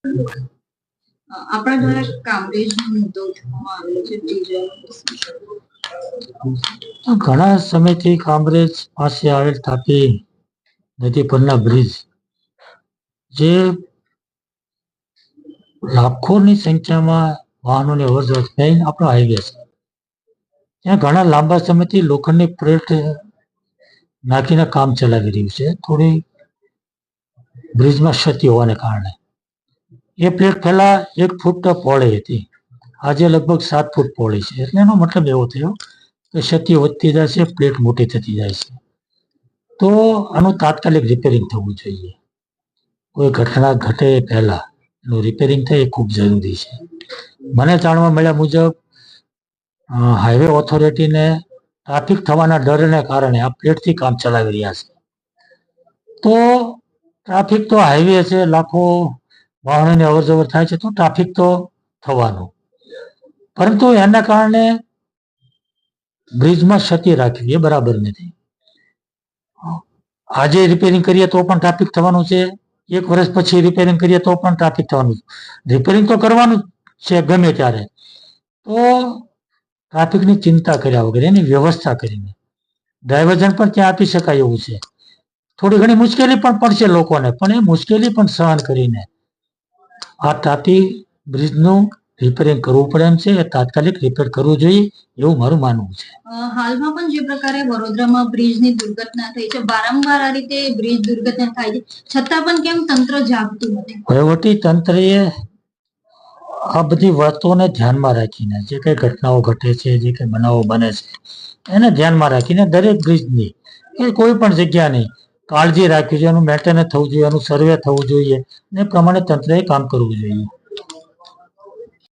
આપણા દ્વારા કામરેજનો મુદ્દો ઉઠાવવામાં આવેલો છે ઘણા સમયથી કામરેજ પાસે આવેલ તાપી નદી પરના બ્રિજ જે લાખોની સંખ્યામાં વાહનોની અવરજવર મેઇન આપણો હાઈવે છે. ત્યાં ઘણા લાંબા સમયથી લોખંડની પ્લેટ નાખીને કામ ચલાવી રહ્યું છે. થોડી બ્રિજમાં ક્ષતિ હોવાને કારણે એ પ્લેટ પહેલા 1 ફૂટ પહોળી હતી, આજે લગભગ 7 ફૂટ પહોળી છે. એટલે એનો મતલબ એવો થયો કે ક્ષતિ વધતી જાય છે, પ્લેટ મોટી થતી જાય છે. તો આનું તાત્કાલિક રિપેરિંગ થવું જોઈએ. કોઈ ઘટના ઘટે પહેલા એનું રિપેરિંગ થાય એ ખૂબ જરૂરી છે. મને જાણવા મળ્યા મુજબ હાઈવે ઓથોરિટીને ટ્રાફિક થવાના ડરને કારણે આ પ્લેટથી કામ ચલાવી રહ્યા છે. તો ટ્રાફિક તો હાઈવે છે, લાખો વાહનોની અવરજવર થાય છે, તો ટ્રાફિક તો થવાનું, પરંતુ એના કારણે બ્રિજમાં ક્ષતિ રાખવી એ બરાબર નથી. આજે રિપેરિંગ કરીએ તો પણ ટ્રાફિક થવાનું છે, 1 વર્ષ પછી રિપેરિંગ કરીએ તો પણ ટ્રાફિક થવાનું છે. રિપેરિંગ તો કરવાનું છે ગમે ત્યારે. તો ટ્રાફિકની ચિંતા કર્યા વગર એની વ્યવસ્થા કરીને ડાયવર્ઝન પણ ત્યાં આપી શકાય એવું છે. થોડી ઘણી મુશ્કેલી પણ પડશે લોકોને, પણ એ મુશ્કેલી પણ સહન કરીને આ તાપી બ્રિજનું રિપેરિંગ કરવું પડે એમ છે. એ તાત્કાલિક રિપેર કરવું જોઈએ એવું મારું માનવું છે. હાલમાં પણ જે પ્રકારે વડોદરામાં બ્રિજની દુર્ઘટના થઈ છે, વારંવાર આ રીતે બ્રિજ દુર્ઘટના થાય છે, છતાં પણ કેમ તંત્ર જાગતું નથી? વહીવટી તંત્રએ આ બધી વાતોને ધ્યાનમાં રાખીને જે કઈ ઘટનાઓ ઘટે છે, જે કઈ બનાવો બને છે, એને ધ્યાનમાં રાખીને દરેક બ્રિજની કોઈ પણ જગ્યાની કાળજી રાખવી જોઈએ, એનું મેન્ટેનન્સ થવું જોઈએ, એનું સર્વે થવું જોઈએ, ને પ્રમાણે તંત્રએ કામ કરવું જોઈએ.